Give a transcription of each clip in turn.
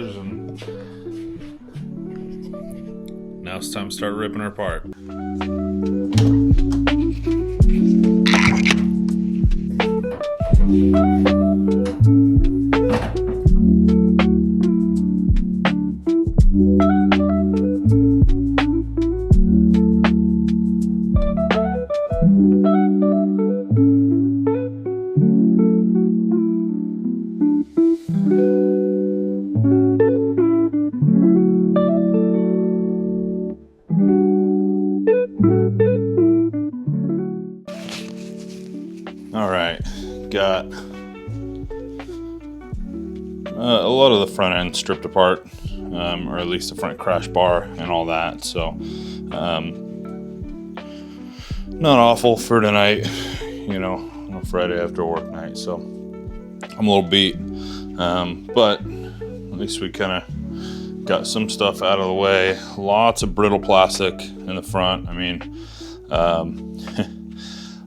garage, and now it's time to start ripping her apart. All right, got a lot of the front end stripped apart, or at least the front crash bar and all that. So, not awful for tonight, you know, on a Friday after work night. So, I'm a little beat, but at least we kind of got some stuff out of the way. Lots of brittle plastic in the front. I mean,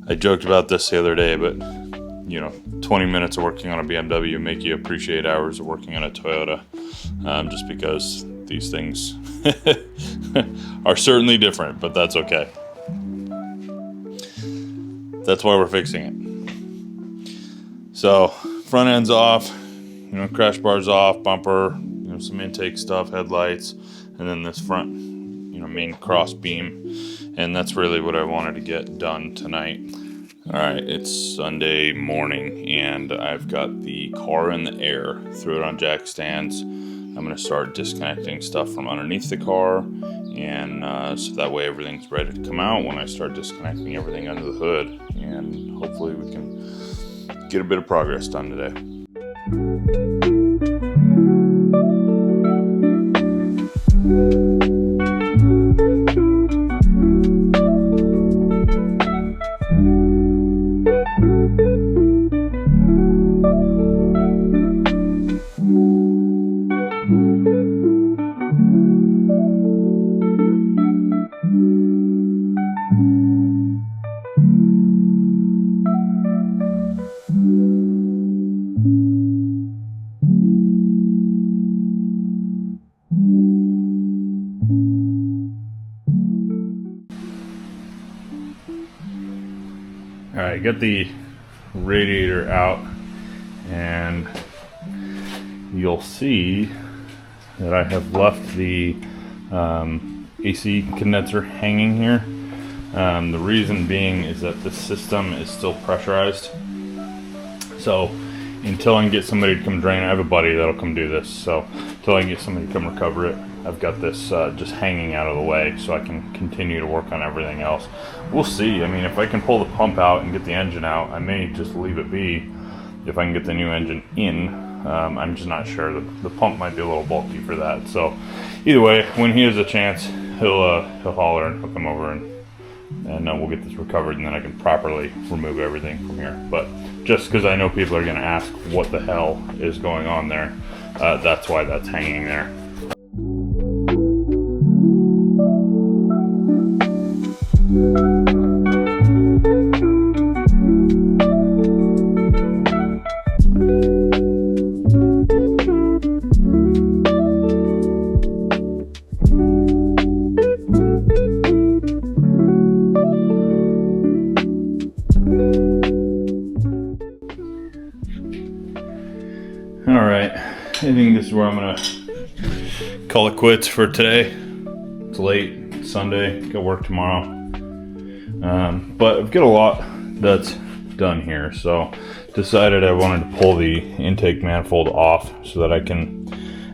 I joked about this the other day, but you know, 20 minutes of working on a BMW make you appreciate hours of working on a Toyota, just because these things are certainly different, but that's okay. That's why we're fixing it. So front end's off, you know, crash bar's off, bumper, you know, some intake stuff, headlights, and then this front, you know, main cross beam. And that's really what I wanted to get done tonight. All right, it's Sunday morning and I've got the car in the air. Threw it on jack stands. I'm gonna start disconnecting stuff from underneath the car, and so that way everything's ready to come out when I start disconnecting everything under the hood. And hopefully we can get a bit of progress done today. All right, got the radiator out, and you'll see that I have left the AC condenser hanging here. The reason being is that the system is still pressurized. So until I can get somebody to come drain, I have a buddy that'll come do this. So until I can get somebody to come recover it, I've got this just hanging out of the way so I can continue to work on everything else. We'll see. I mean, if I can pull the pump out and get the engine out, I may just leave it be if I can get the new engine in. I'm just not sure. The pump might be a little bulky for that. So either way, when he has a chance, he'll holler and he'll come over, and we'll get this recovered, and then I can properly remove everything from here. But just because I know people are going to ask what the hell is going on there, that's why that's hanging there. All right, I think this is where I'm gonna call it quits for today. It's late, it's Sunday, got work tomorrow. But I've got a lot that's done here, so decided I wanted to pull the intake manifold off so that I can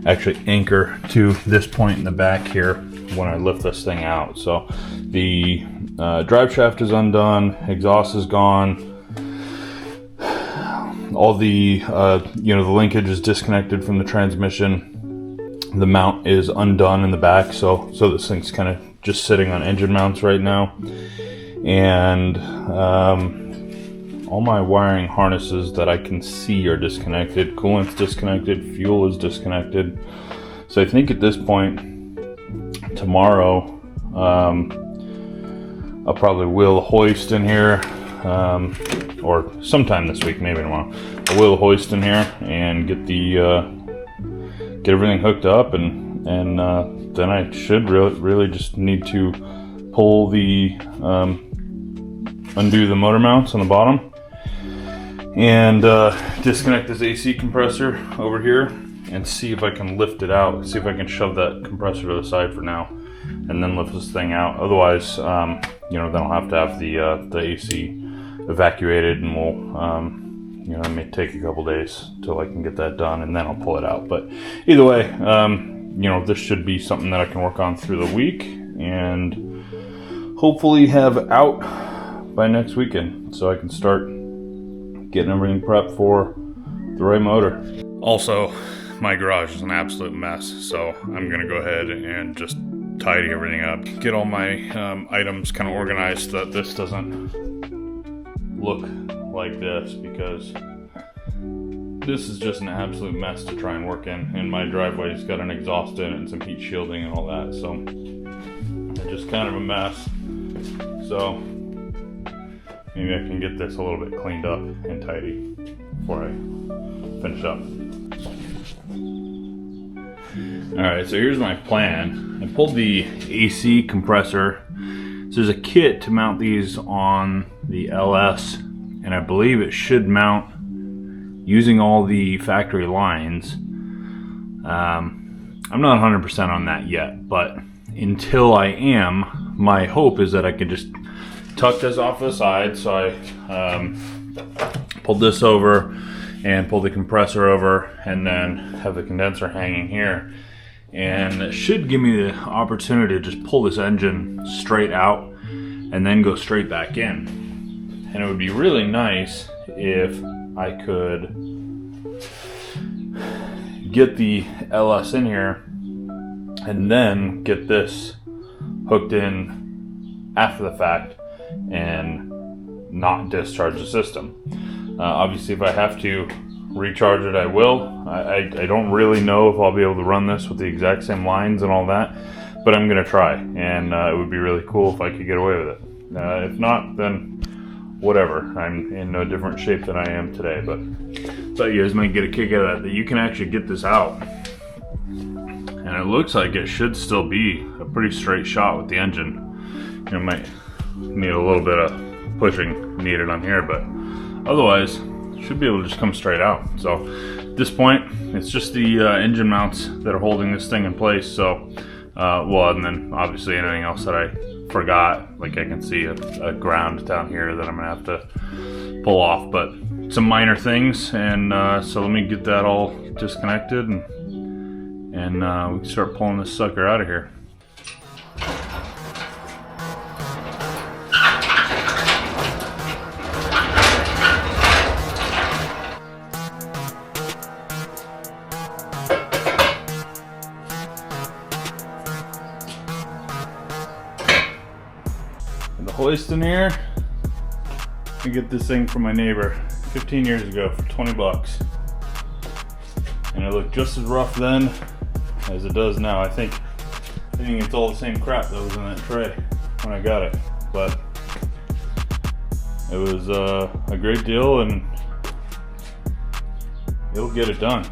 actually anchor to this point in the back here when I lift this thing out. So the drive shaft is undone, exhaust is gone. All the the linkage is disconnected from the transmission. The mount is undone in the back, so this thing's kind of just sitting on engine mounts right now. And all my wiring harnesses that I can see are disconnected. Coolant's disconnected, fuel is disconnected. So I think at this point, tomorrow, I'll probably wheel a hoist in here, or sometime this week, maybe tomorrow. I'll wheel a hoist in here and get get everything hooked up, and then I should really just need to pull the undo the motor mounts on the bottom and disconnect this AC compressor over here and see if I can lift it out, see if I can shove that compressor to the side for now and then lift this thing out. Otherwise, you know, then I'll have to have the AC evacuated, and we'll you know, it may take a couple days till I can get that done, and then I'll pull it out. But either way, you know, this should be something that I can work on through the week and hopefully have out by next weekend, so I can start getting everything prepped for the right motor. Also, my garage is an absolute mess, so I'm gonna go ahead and just tidy everything up, get all my items kind of organized so that this doesn't look like this, because this is just an absolute mess to try and work in, and my driveway's got an exhaust in it and some heat shielding and all that, so it's just kind of a mess. So maybe I can get this a little bit cleaned up and tidy before I finish up. Alright, so here's my plan. I pulled the AC compressor. So there's a kit to mount these on the LS, and I believe it should mount using all the factory lines. I'm not 100% on that yet, but until I am, my hope is that I can just tuck this off to the side. So I pulled this over and pulled the compressor over, and then have the condenser hanging here. And it should give me the opportunity to just pull this engine straight out and then go straight back in. And it would be really nice if I could get the LS in here and then get this hooked in after the fact and not discharge the system. Obviously, if I have to recharge it, I will. I don't really know if I'll be able to run this with the exact same lines and all that, but I'm gonna try, and it would be really cool if I could get away with it. If not, then whatever. I'm in no different shape than I am today, but thought you guys might get a kick out of that you can actually get this out. And it looks like it should still be a pretty straight shot with the engine. You know, might need a little bit of pushing needed on here, but otherwise should be able to just come straight out. So at this point, it's just the engine mounts that are holding this thing in place. So well, and then obviously anything else that I forgot, like I can see a ground down here that I'm gonna have to pull off, but some minor things. And so let me get that all disconnected, and we can start pulling this sucker out of here. The hoist in here, I get this thing from my neighbor 15 years ago for 20 bucks. And it looked just as rough then as it does now. I think it's all the same crap that was in that tray when I got it. But it was a great deal, and it'll get it done.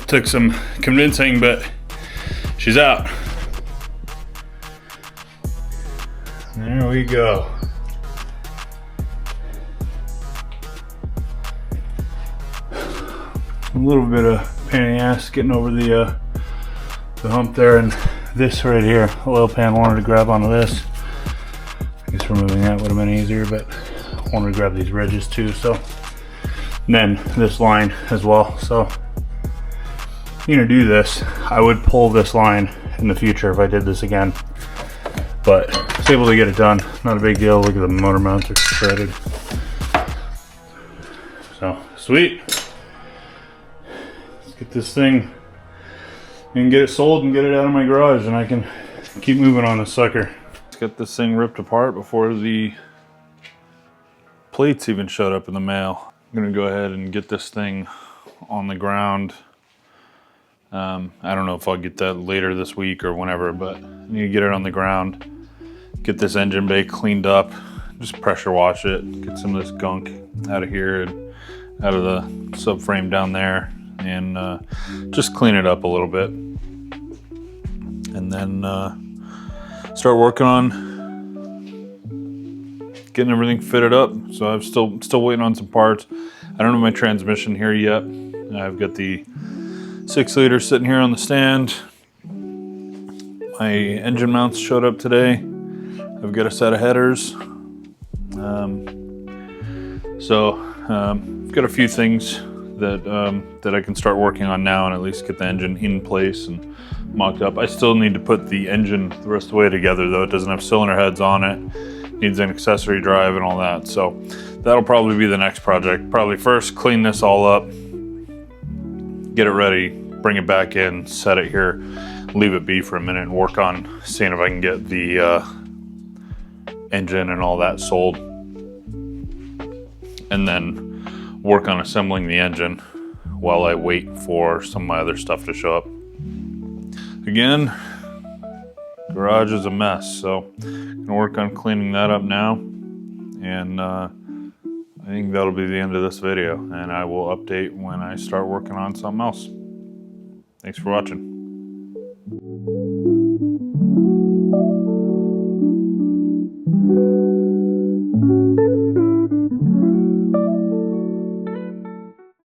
Took some convincing, but she's out. There we go. A little bit of pain in the ass getting over the hump there, and this right here, oil pan, wanted to grab onto this. I guess removing that would have been easier, but I wanted to grab these ridges too, so. And then this line as well. So you're gonna do this. I would pull this line in the future if I did this again, but I was able to get it done. Not a big deal. Look at the motor mounts are shredded. So sweet. Let's get this thing and get it sold and get it out of my garage, and I can keep moving on this sucker. Let's get this thing ripped apart before the plates even showed up in the mail. I'm gonna go ahead and get this thing on the ground. I don't know if I'll get that later this week or whenever, but I need to get it on the ground, get this engine bay cleaned up, just pressure wash it, get some of this gunk out of here and out of the subframe down there, and just clean it up a little bit. And then start working on getting everything fitted up. So I'm still waiting on some parts. I don't have my transmission here yet. I've got the 6-liter sitting here on the stand. My engine mounts showed up today. I've got a set of headers. I've got a few things that I can start working on now and at least get the engine in place and mocked up. I still need to put the engine the rest of the way together though. It doesn't have cylinder heads on it. Needs an accessory drive and all that. So that'll probably be the next project. Probably first clean this all up, get it ready, bring it back in, set it here, leave it be for a minute and work on seeing if I can get the engine and all that sold. And then work on assembling the engine while I wait for some of my other stuff to show up. Again, garage is a mess, so I'm gonna work on cleaning that up now, and I think that'll be the end of this video, and I will update when I start working on something else. Thanks for watching.